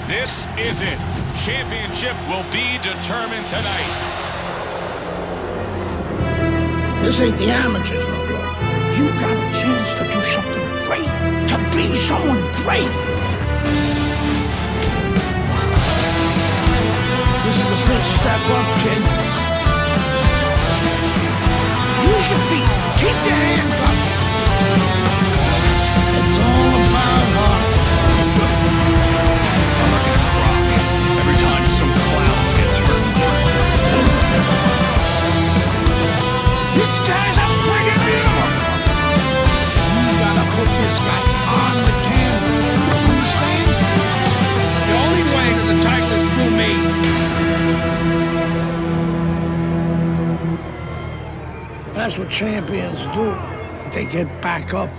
This is it. Championship will be determined tonight. This ain't the amateurs no more. You got a chance to do something great, to be someone great. This is the first step up, kid. Use your feet. Keep your hands up. It's all about heart. Summer gets rock every time some clown gets hurt. This guy's a friggin' animal. You gotta put this guy on the canvas. Understand? The only way to the title is through me. That's what champions do. They get back up.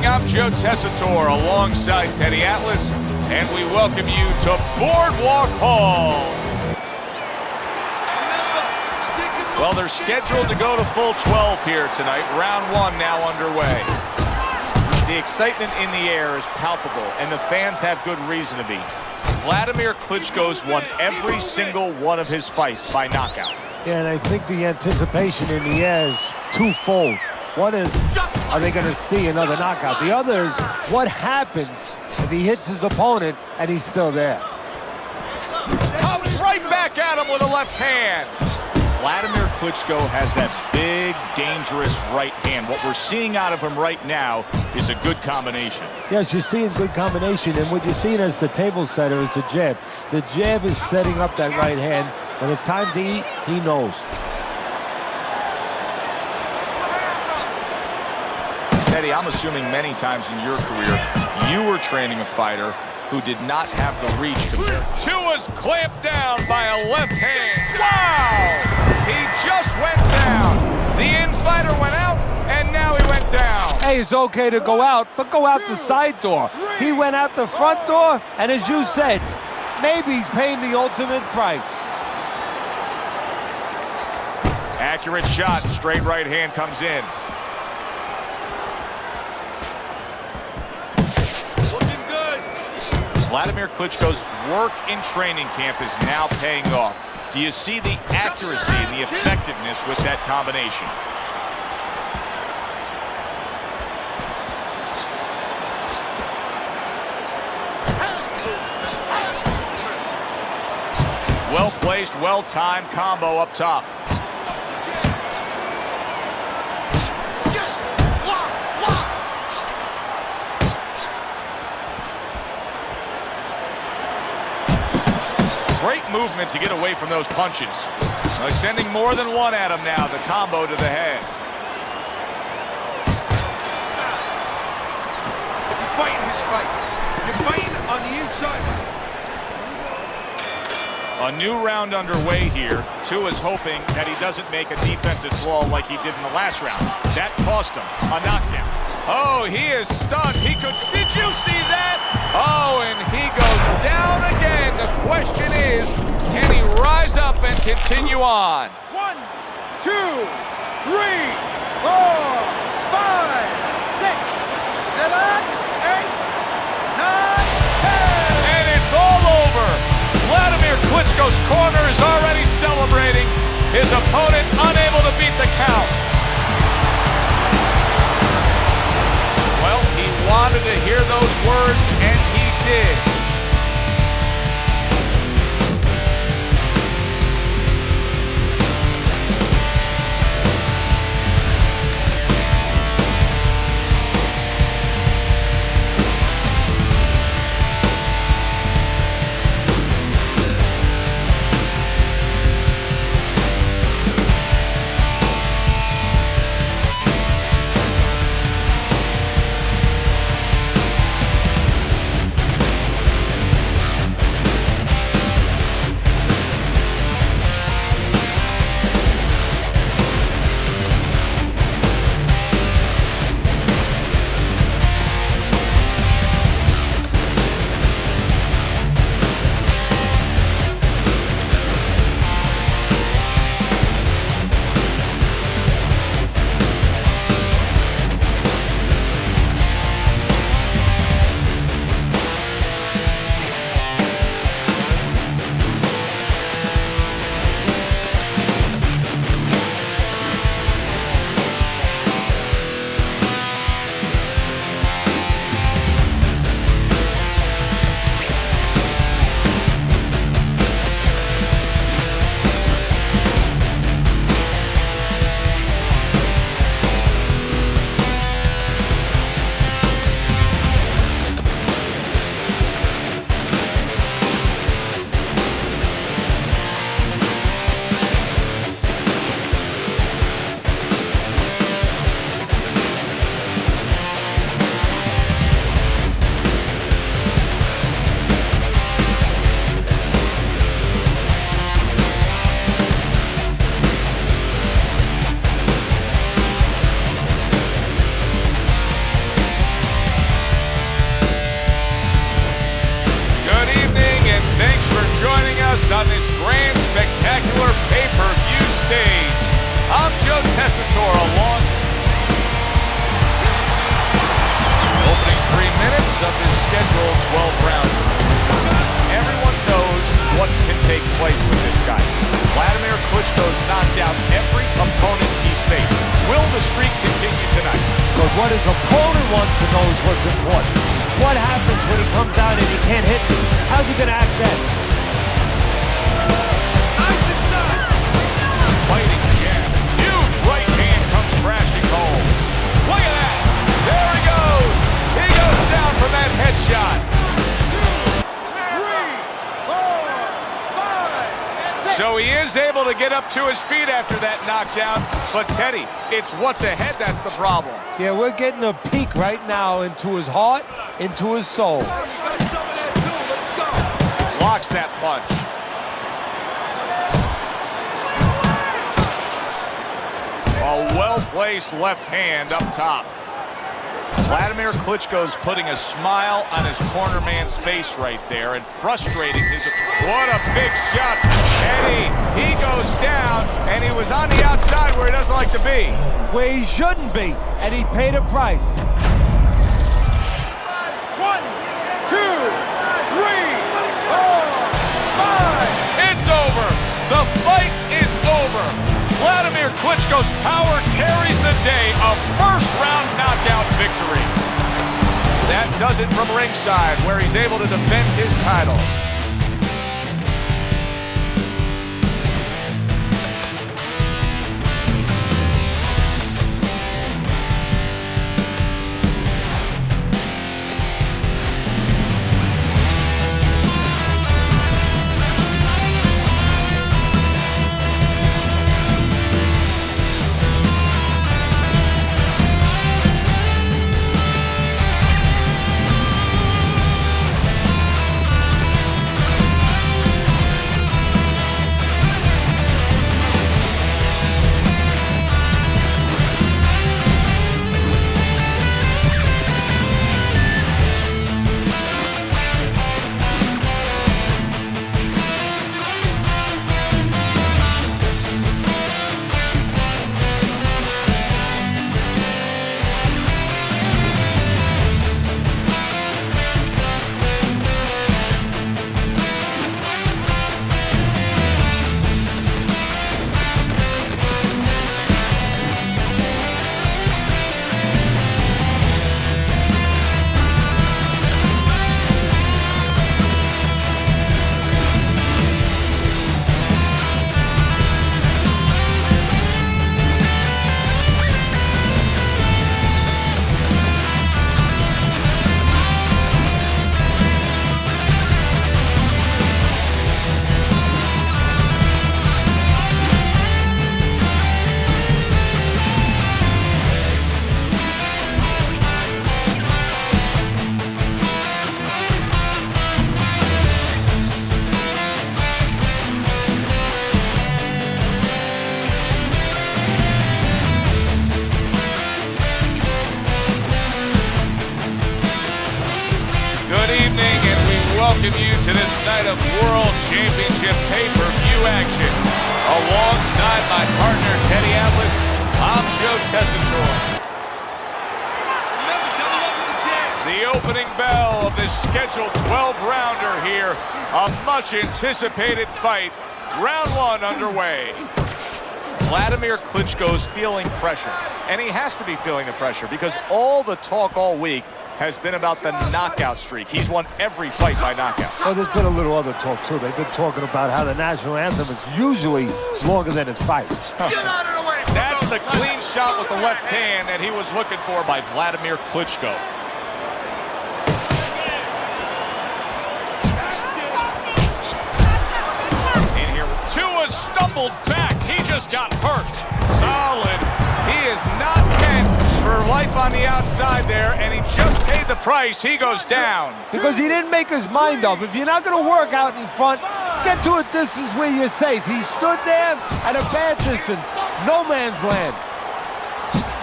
I'm Joe Tessitore alongside Teddy Atlas, and we welcome you to Boardwalk Hall. Well, they're scheduled to go to full 12 here tonight. Round one now underway. The excitement in the air is palpable, and the fans have good reason to be. Vladimir Klitschko's won every single one of his fights by knockout. Yeah, and I think the anticipation in the air is twofold. One is, are they going to see another knockout? The other is, what happens if he hits his opponent and he's still there? Comes right back at him with a left hand. Wladimir Klitschko has that big, dangerous right hand. What we're seeing out of him right now is a good combination. Yes, you're seeing good combination, and what you're seeing as the table setter is the jab. The jab is setting up that right hand. When it's time to eat, he knows. Teddy, I'm assuming many times in your career, you were training a fighter who did not have the reach compared. Two was clamped down by a left hand. Wow! He just went down. The in-fighter went out, and now he went down. Hey, it's okay to go out, but go out the side door. He went out the front door, and as you said, maybe he's paying the ultimate price. Accurate shot, straight right hand comes in. Wladimir Klitschko's work in training camp is now paying off. Do you see the accuracy and the effectiveness with that combination? well-placed, well-timed combo up top. Great movement to get away from those punches. Sending more than one at him now, the combo to the head. You're fighting his fight. You're fighting on the inside. A new round underway here. Tua's hoping that he doesn't make a defensive flaw like he did in the last round. That cost him a knockdown. Oh, he is stunned. Did you see that? Oh, and he goes down again. The question is, can he rise up and continue on? 1, 2, 3, 4, 5, 6, 7, 8, 9, 10. And it's all over. Wladimir Klitschko's corner is already celebrating. His opponent unable to beat the count. Well, he wanted to hear those words, and he did. On this grand, spectacular pay-per-view stage. I'm Joe Tessitore along. Opening 3 minutes of this scheduled 12-rounder. Everyone knows what can take place with this guy. Vladimir Klitschko's knocked out every opponent he's faced. Will the streak continue tonight? Because what his opponent wants to know is what's important. What happens when he comes out and he can't hit me? How's he going to act then? Fighting jab. Huge right hand comes crashing home. Look at that. There he goes. He goes down from that headshot. 3, 4, 5, 6. So he is able to get up to his feet after that knockdown. But Teddy, it's what's ahead that's the problem. Yeah, we're getting a peek right now into his heart, into his soul. Blocks that punch. A well-placed left hand up top. Vladimir Klitschko's putting a smile on his corner man's face right there and frustrating his... What a big shot. Eddie, he goes down, and he was on the outside where he doesn't like to be. Where he shouldn't be, and he paid a price. 1, 2, 3, 4, 5. It's over. The fight is over. Wladimir Klitschko's power carries the day, a first-round knockout victory. That does it from ringside, where he's able to defend his title. welcome you to this night of World Championship pay-per-view action. Alongside my partner, Teddy Atlas, I'm Joe Tessitore. The opening bell of this scheduled 12-rounder here. A much-anticipated fight. Round one underway. Wladimir Klitschko's feeling pressure, and he has to be feeling the pressure because all the talk all week has been about the knockout streak. He's won every fight by knockout. Well, there's been a little other talk, too. They've been talking about how the national anthem is usually longer than his fights. That's the clean shot with the left hand that he was looking for by Vladimir Klitschko. In here, Tua stumbled back. He just got hurt. Solid. He is not meant for life on the outside there, and he just paid the price. He goes down. Because he didn't make his mind up. If you're not going to work out in front, get to a distance where you're safe. He stood there at a bad distance. No man's land.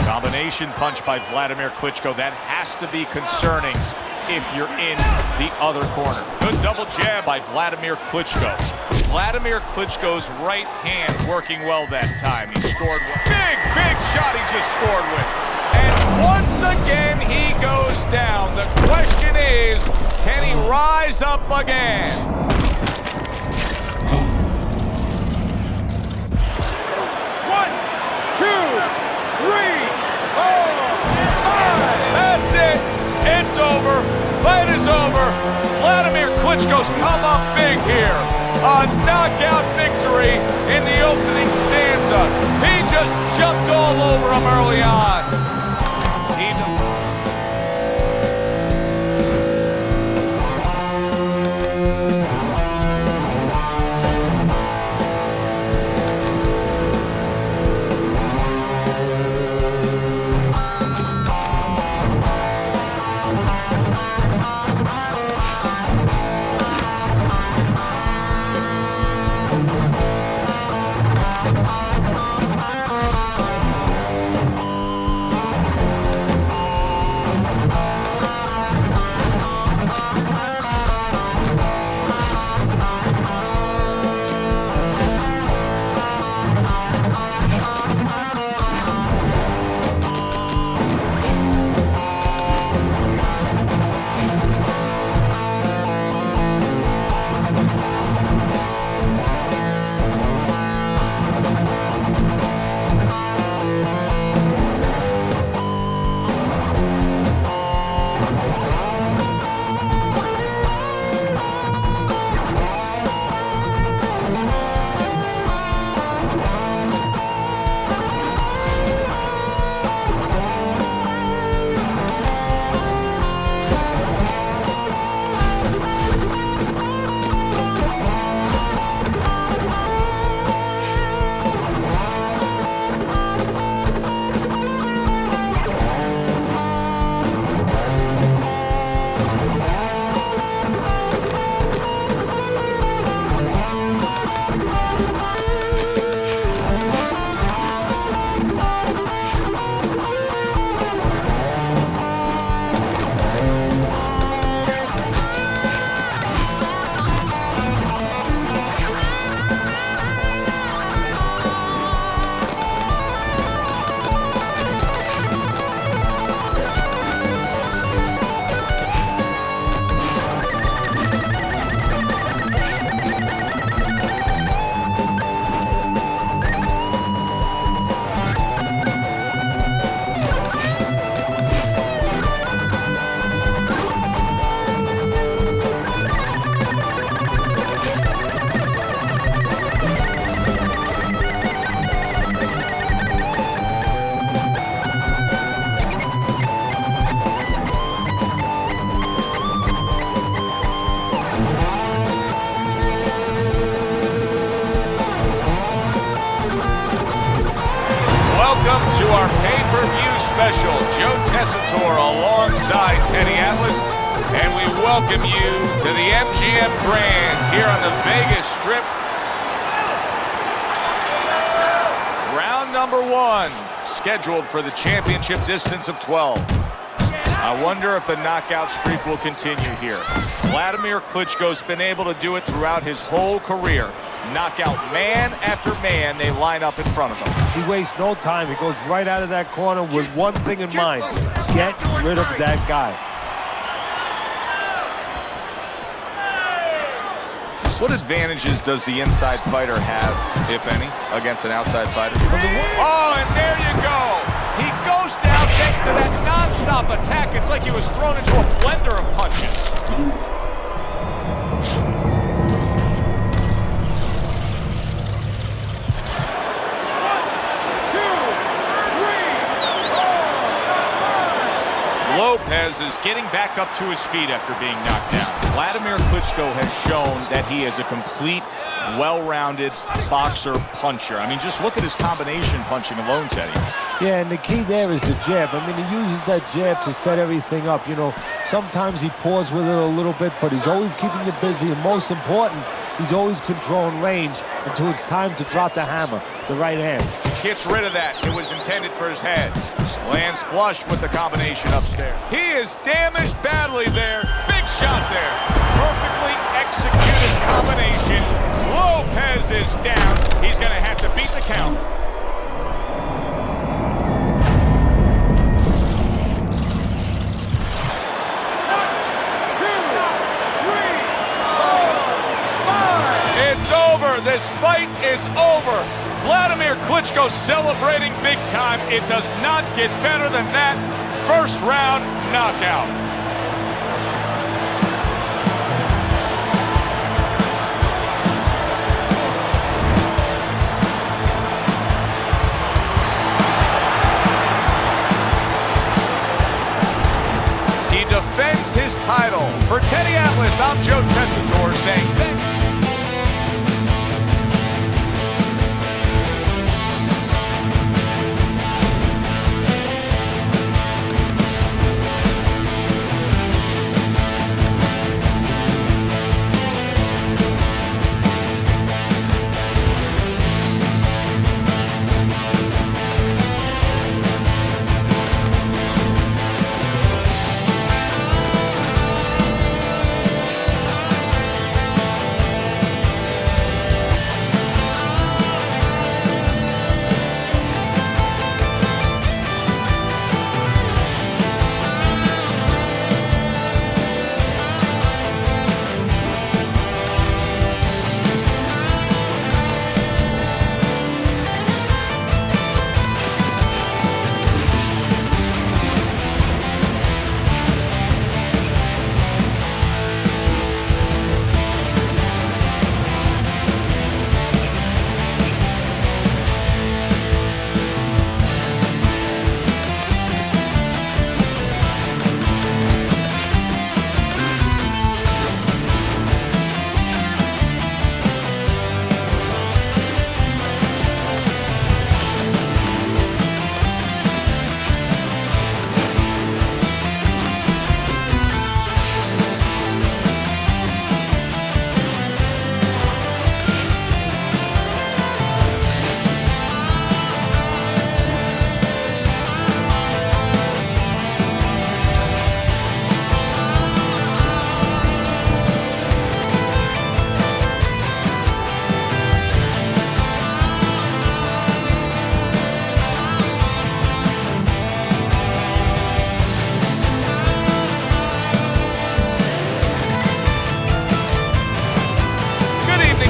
Combination punch by Vladimir Klitschko. That has to be concerning if you're in the other corner. Good double jab by Vladimir Klitschko. Vladimir Klitschko's right hand working well that time. He scored one. Big shot he just scored with. And once again, he goes down. The question is, can he rise up again? One, two, three, four, five. That's it. It's over. Fight is over. Vladimir Klitschko's come up big here. A knockout victory in the opening stanza. He just jumped all over him early on. special, Joe Tessitore alongside Teddy Atlas, and we welcome you to the MGM Grand here on the Vegas Strip. Round number one, scheduled for the championship distance of 12. I wonder if the knockout streak will continue here. Wladimir Klitschko's been able to do it throughout his whole career. Knockout man after man, they line up in front of him. He wastes no time. He goes right out of that corner with one thing in mind: get rid of that guy. What advantages does the inside fighter have, if any, against an outside fighter? Oh, and there you go. He goes down thanks to that non-stop attack. It's like he was thrown into a blender of punches. Lopez is getting back up to his feet after being knocked down. Wladimir Klitschko has shown that he is a complete, well-rounded boxer puncher. I mean, just look at his combination punching alone, Teddy. Yeah, and the key there is the jab. I mean, he uses that jab to set everything up. You know, sometimes he paws with it a little bit, but he's always keeping you busy. And most important, he's always controlling range until it's time to drop the hammer, the right hand. Gets rid of that. It was intended for his head. Lands flush with the combination upstairs. He is damaged badly there. Big shot there. Perfectly executed combination. Lopez is down. He's going to have to beat the count. It's over. This fight is over. Wladimir Klitschko celebrating big time. It does not get better than that. First round knockout. He defends his title. For Teddy Atlas, I'm Joe Tessitore saying thank you.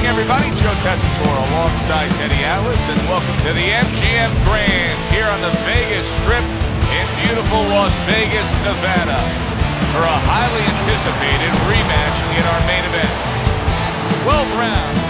Everybody, Joe Tessitore alongside Teddy Atlas, and welcome to the MGM Grand here on the Vegas Strip in beautiful Las Vegas, Nevada, for a highly anticipated rematch in our main event. 12 rounds.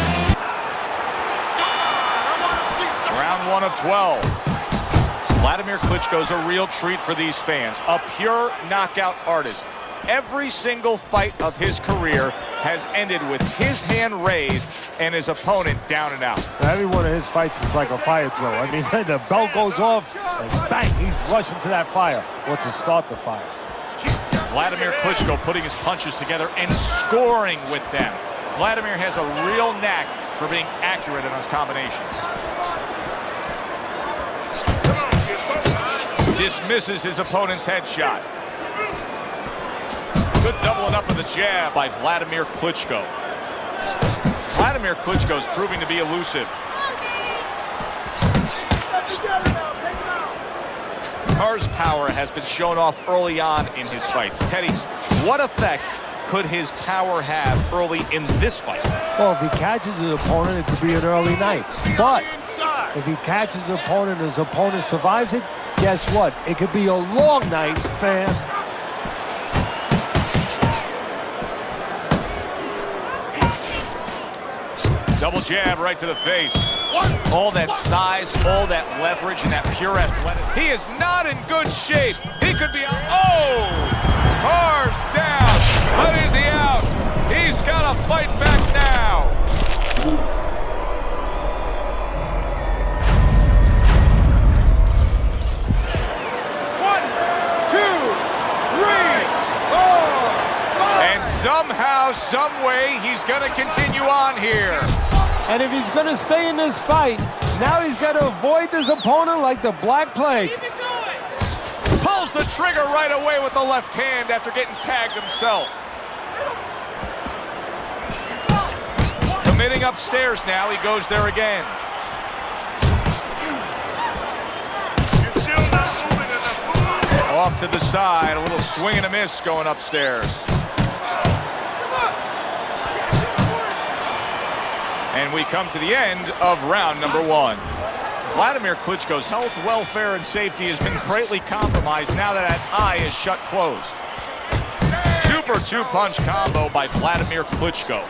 Round 1 of 12. Wladimir Klitschko's a real treat for these fans, a pure knockout artist. Every single fight of his career has ended with his hand raised and his opponent down and out. Every one of his fights is like a fire drill. I mean, the bell goes off, and bang, he's rushing to that fire, or to start the fire. Wladimir Klitschko putting his punches together and scoring with them. Wladimir has a real knack for being accurate in his combinations. Dismisses his opponent's headshot. Good doubling up of the jab by Vladimir Klitschko. Vladimir Klitschko is proving to be elusive. Carr's power has been shown off early on in his fights. Teddy, what effect could his power have early in this fight? Well, if he catches his opponent, it could be an early night. But if he catches his opponent and his opponent survives it, guess what? It could be a long night, fam. Double jab right to the face. All that size, all that leverage, and that pure athleticism. He is not in good shape. He could be out. Oh! Carr's down. But is he out? He's got to fight back now. One, two, three, four, five. And somehow, some way, he's going to continue on here. And if he's going to stay in this fight, now he's got to avoid his opponent like the Black Plague. Pulls the trigger right away with the left hand after getting tagged himself. Committing upstairs now, he goes there again. Off to the side, a little swing and a miss going upstairs. And we come to the end of round number one. Vladimir Klitschko's health, welfare, and safety has been greatly compromised now that eye is shut closed. Super two-punch combo by Vladimir Klitschko.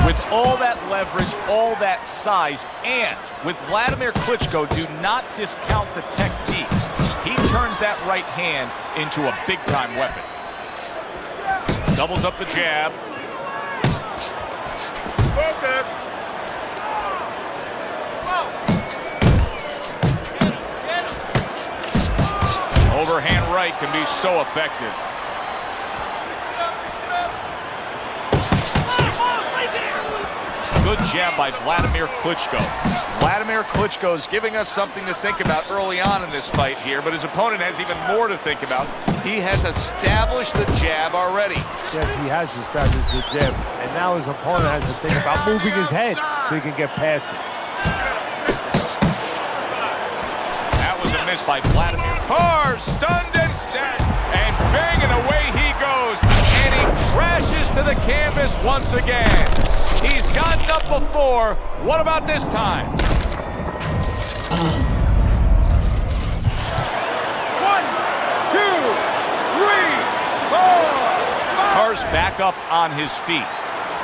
With all that leverage, all that size, and with Vladimir Klitschko, do not discount the technique. He turns that right hand into a big-time weapon. Doubles up the jab. Focus. Overhand right can be so effective. Good jab by Vladimir Klitschko. Vladimir Klitschko is giving us something to think about early on in this fight here, but his opponent has even more to think about. He has established the jab already. Yes, he has established the jab, and now his opponent has to think about moving his head so he can get past it. That was a miss by Vladimir. Carr stunned and set, and banging away he goes, and he crashes to the canvas once again. He's gotten up before. What about this time? 1, 2, 3, 4, 5. Carr's back up on his feet.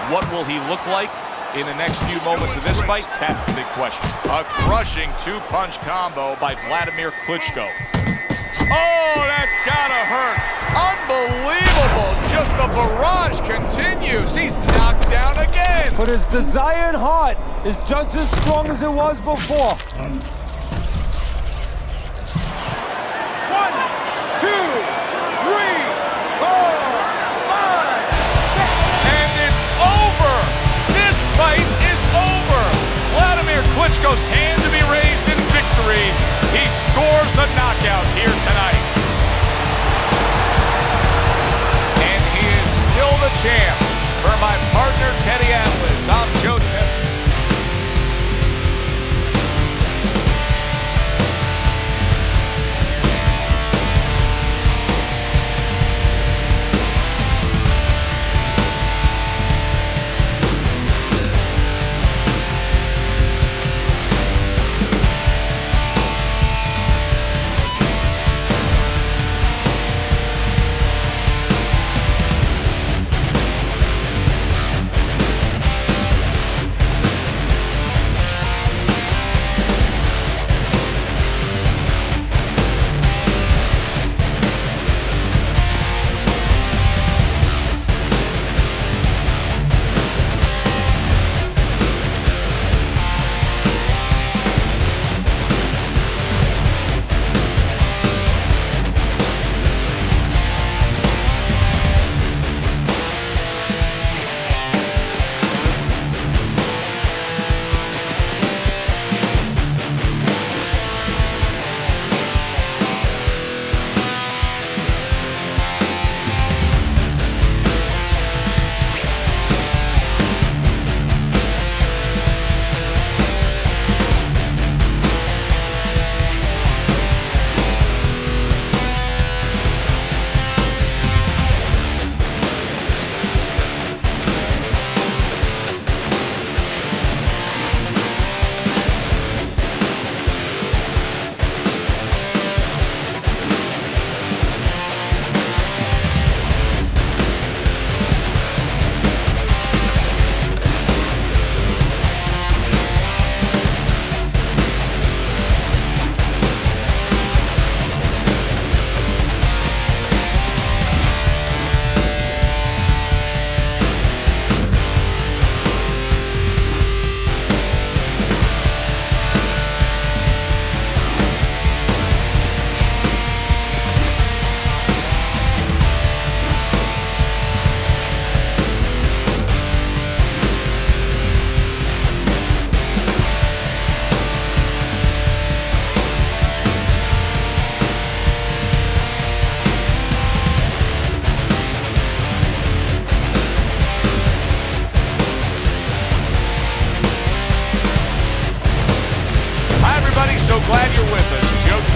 What will he look like in the next few moments of this fight? That's the big question. A crushing two-punch combo by Vladimir Klitschko. Oh, that's gotta hurt. Unbelievable. Just the barrage continues. He's knocked down again. But his desire and heart is just as strong as it was before. 1, 2, 3, 4, 5. And it's over. This fight is over. Vladimir Klitschko's hand to be raised in victory. He scores a knockout here tonight. And he is still the champ. For my partner, Teddy Atlas, I'm Joe Test.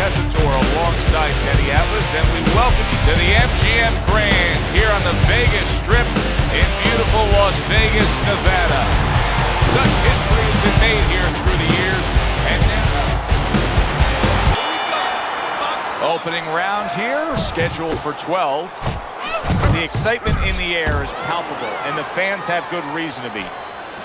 Tessitore alongside Teddy Atlas, and we welcome you to the MGM Grand here on the Vegas Strip in beautiful Las Vegas, Nevada. Such history has been made here through the years, and now opening round here, scheduled for 12. The excitement in the air is palpable, and the fans have good reason to be.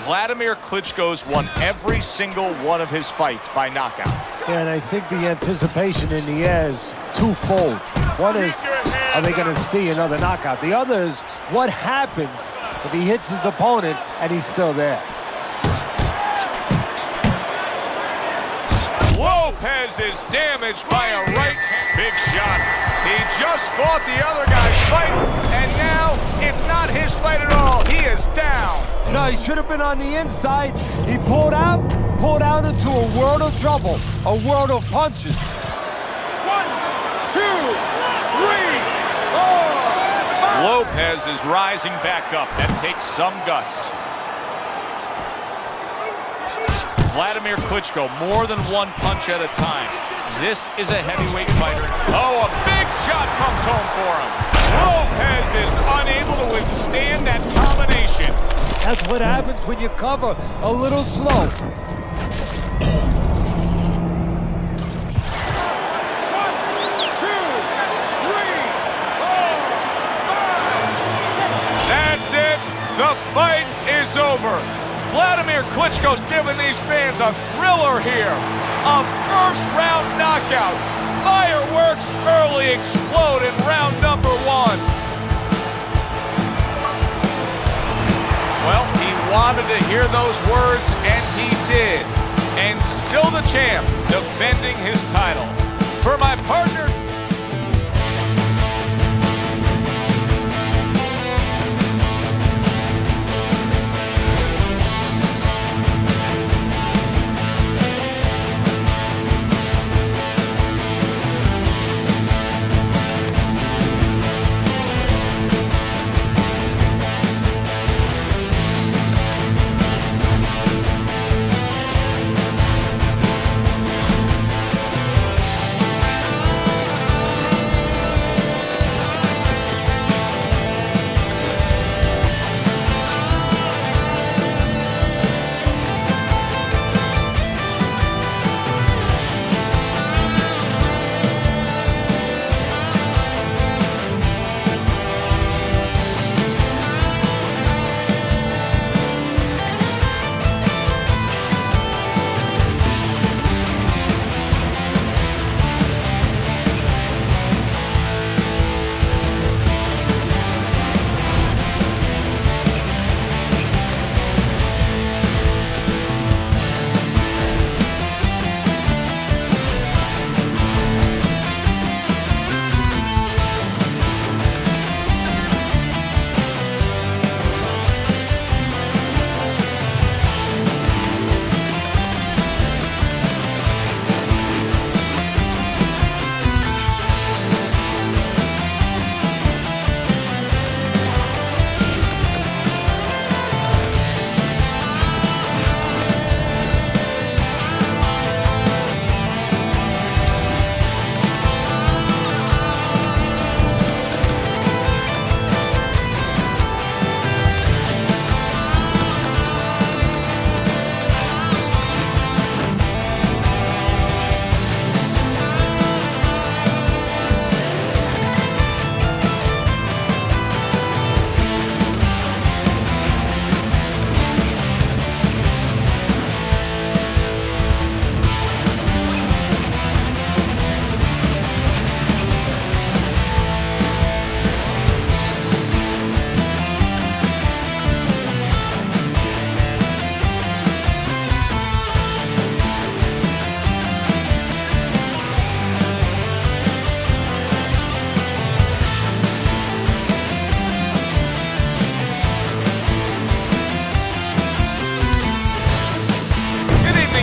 Wladimir Klitschko's won every single one of his fights by knockout. Yeah, and I think the anticipation in the air is twofold. One is, are they going to see another knockout? The other is, what happens if he hits his opponent and he's still there? Lopez is damaged by a right big shot. He just fought the other guy's fight, and now it's not his fight at all. He is down. No, he should have been on the inside. He pulled out into a world of trouble, a world of punches. 1, 2, 3, 4, 5. Lopez is rising back up. That takes some guts. Wladimir Klitschko, more than one punch at a time. This is a heavyweight fighter. Oh, a big shot comes home for him. Lopez is unable to withstand that combination. That's what happens when you cover a little slow. 1, 2, 3, 4, 5. That's it. The fight is over. Wladimir Klitschko's giving these fans a thriller here. A first-round knockout. Fireworks early explode in round number 1. Well, he wanted to hear those words, and he did. And still the champ, defending his title. For my partner...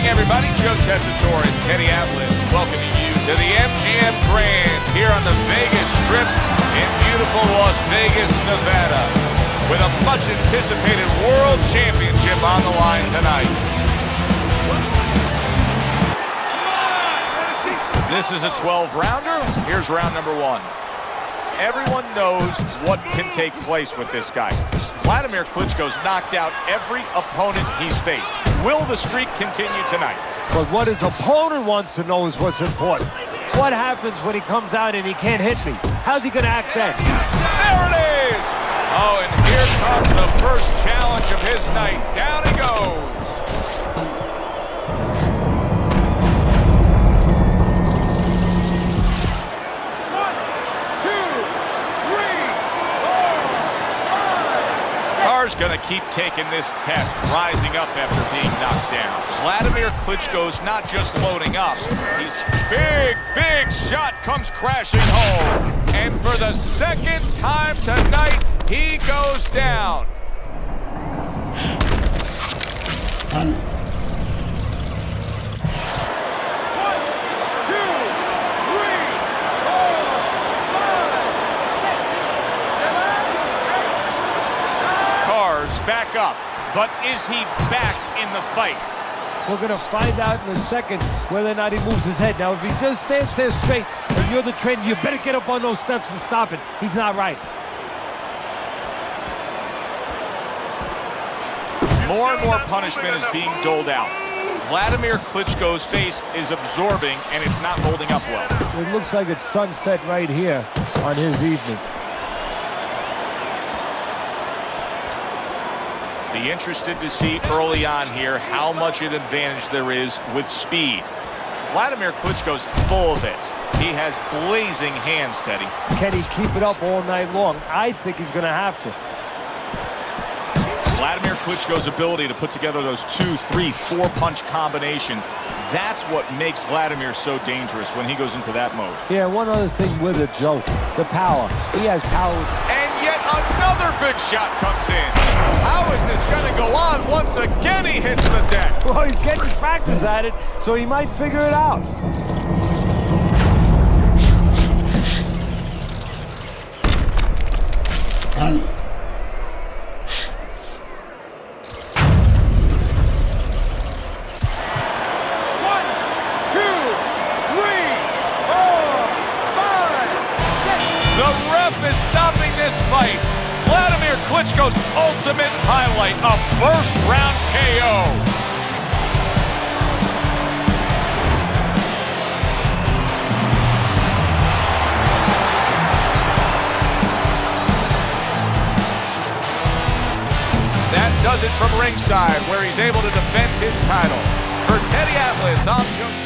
everybody. Joe Tessitore and Teddy Atlas welcoming you to the MGM Grand here on the Vegas Strip in beautiful Las Vegas, Nevada, with a much-anticipated World Championship on the line tonight. This is a 12-rounder. Here's round number 1. Everyone knows what can take place with this guy. Wladimir Klitschko's knocked out every opponent he's faced. Will the streak continue tonight? But what his opponent wants to know is what's important. What happens when he comes out and he can't hit me? How's he going to act then? There it is! Oh, and here comes the first challenge of his night. Down he goes. Carr's gonna keep taking this test, rising up after being knocked down. Wladimir Klitschko's not just loading up. He's big shot comes crashing home. And for the second time tonight, he goes down. Back up, but is he back in the fight? We're going to find out in a second whether or not he moves his head. Now, if he just stands there straight and you're the trainer, you better get up on those steps and stop it. He's not right. More and more punishment is being doled out. Wladimir Klitschko's face is absorbing, and it's not holding up well. It looks like it's sunset right here on his evening. Be interested to see early on here how much an advantage there is with speed. Wladimir Klitschko's full of it. He has blazing hands, Teddy. Can he keep it up all night long? I think he's going to have to. Wladimir Klitschko's ability to put together those 2, 3, 4-punch combinations, that's what makes Vladimir so dangerous when he goes into that mode. Yeah, one other thing with it, Joe, the power. He has power. And yet another big shot comes in. How is this going to go on? Once again, he hits the deck. Well, he's getting practice at it, so he might figure it out. Is stopping this fight. Wladimir Klitschko's ultimate highlight, a first-round KO. That does it from ringside, where he's able to defend his title. For Teddy Atlas, I'm Joe.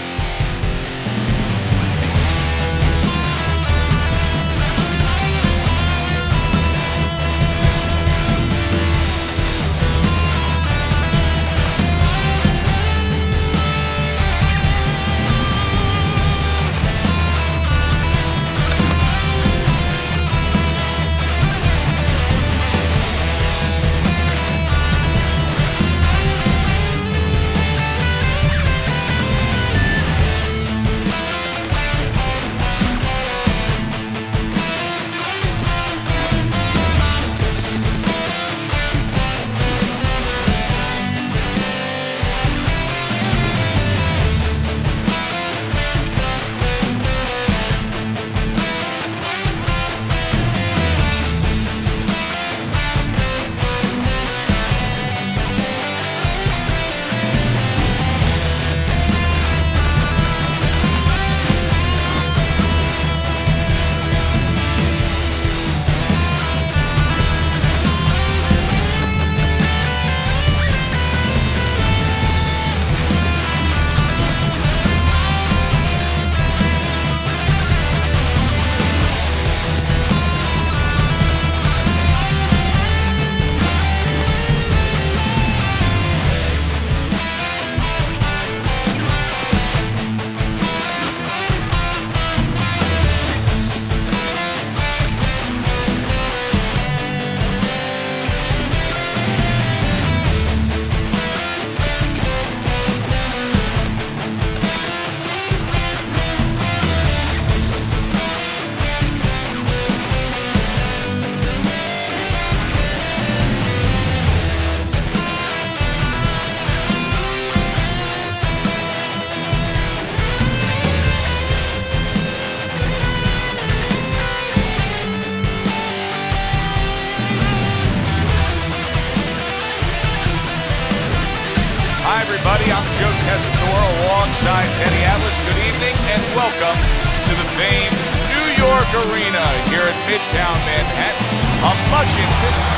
everybody. I'm Joe Tessitore alongside Teddy Atlas. Good evening and welcome to the famed New York Arena here at Midtown Manhattan. A much anticipated.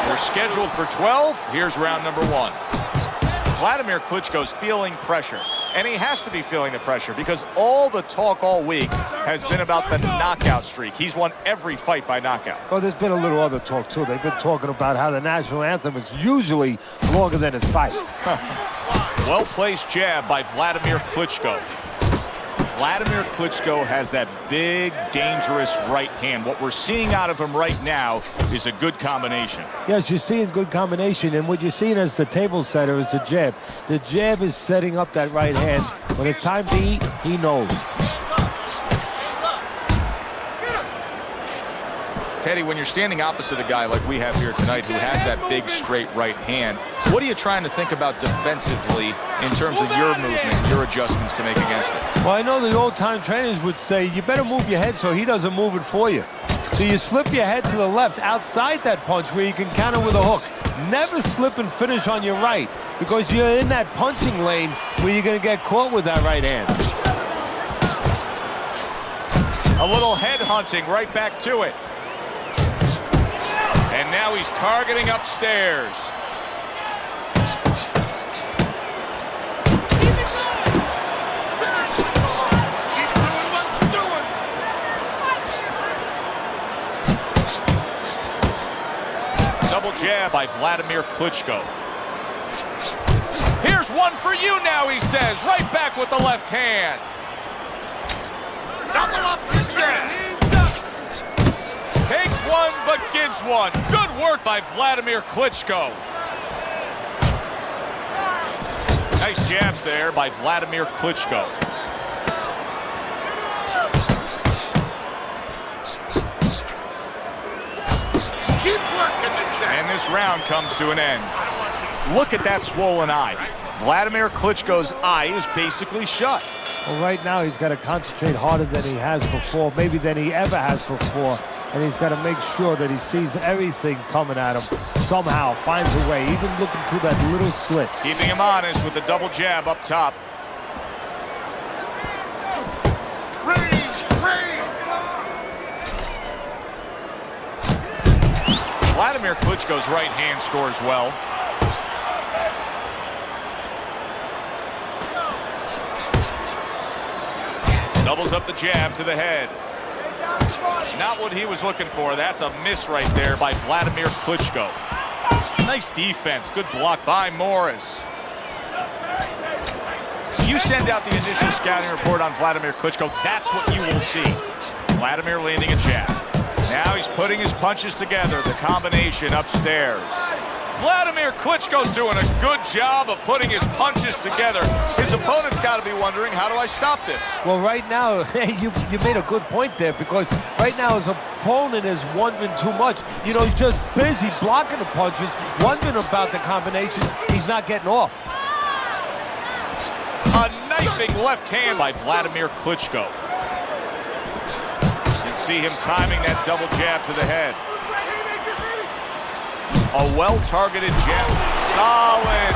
We're scheduled for 12. Here's round number 1. Vladimir Klitschko's feeling pressure, and he has to be feeling the pressure because all the talk all week has been about the knockout streak. He's won every fight by knockout. Well, there's been a little other talk, too. They've been talking about how the national anthem is usually longer than his fights. Well-placed jab by Vladimir Klitschko. Vladimir Klitschko has that big, dangerous right hand. What we're seeing out of him right now is a good combination. Yes, you're seeing good combination, and what you're seeing as the table setter is the jab. The jab is setting up that right hand. When it's time to eat, he knows. Teddy, when you're standing opposite a guy like we have here tonight who has that big, straight right hand, what are you trying to think about defensively in terms of your movement, your adjustments to make against it? Well, I know the old-time trainers would say you better move your head so he doesn't move it for you. So you slip your head to the left outside that punch where you can counter with a hook. Never slip and finish on your right because you're in that punching lane where you're going to get caught with that right hand. A little head hunting right back to it. And now he's targeting upstairs. Double jab by Vladimir Klitschko. Here's one for you now, he says. Right back with the left hand. Double up the chest. Takes one, but gives one. Good work by Vladimir Klitschko. Nice jabs there by Vladimir Klitschko. Keep working the jab. And this round comes to an end. Look at that swollen eye. Vladimir Klitschko's eye is basically shut. Well, right now he's got to concentrate harder than he has before, maybe than he ever has before. And he's got to make sure that he sees everything coming at him somehow, finds a way, even looking through that little slit. Keeping him honest with the double jab up top. Vladimir Klitschko's right hand scores well. Doubles up the jab to the head. Not what he was looking for. That's a miss right there by Vladimir Klitschko. Nice defense. Good block by Morris. You send out the initial scouting report on Vladimir Klitschko, that's what you will see. Vladimir landing a jab. Now he's putting his punches together. The combination upstairs. Vladimir Klitschko's doing a good job of putting his punches together. His opponent's got to be wondering, how do I stop this? Well, right now, you made a good point there because right now his opponent is wondering too much. You know, he's just busy blocking the punches, wondering about the combinations. He's not getting off. A knifing left hand by Vladimir Klitschko. You can see him timing that double jab to the head. A well-targeted jab. Solid.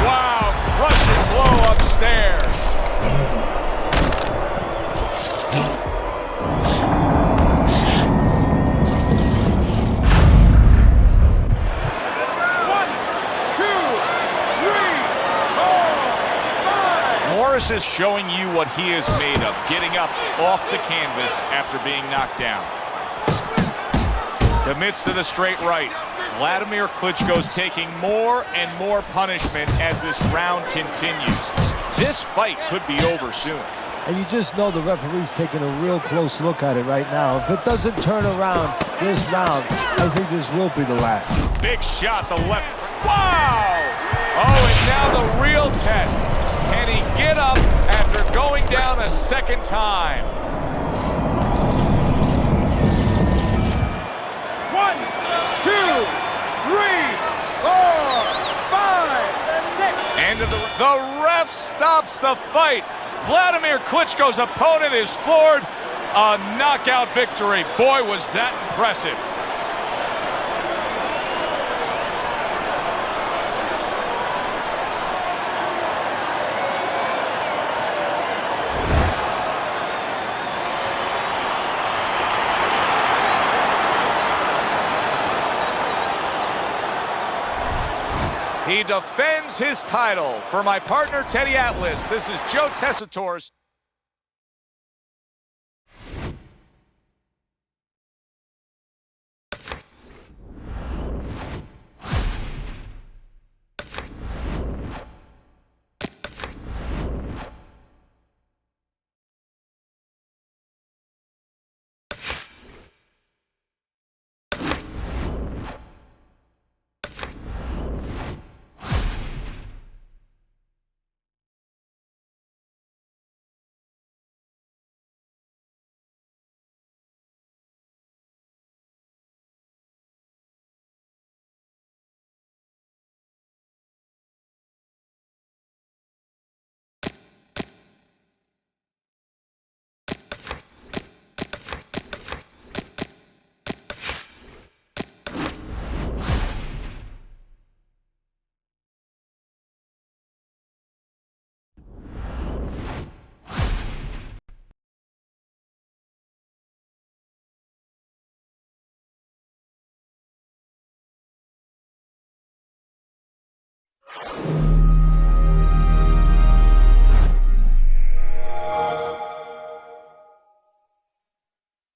Wow, crushing blow upstairs. One, two, three, four, five. Morris is showing you what he is made of, getting up off the canvas after being knocked down. Commits to the straight right. Vladimir Klitschko's taking more and more punishment as this round continues. This fight could be over soon. And you just know the referee's taking a real close look at it right now. If it doesn't turn around this round, I think this will be the last. Big shot, the left. Wow! Oh, and now the real test. Can he get up after going down a second time? 1, 2, 3, 4, 5, 6. And the ref stops the fight. Vladimir Klitschko's opponent is floored. A knockout victory. Boy, was that impressive. He defends his title. For my partner, Teddy Atlas, this is Joe Tessitore.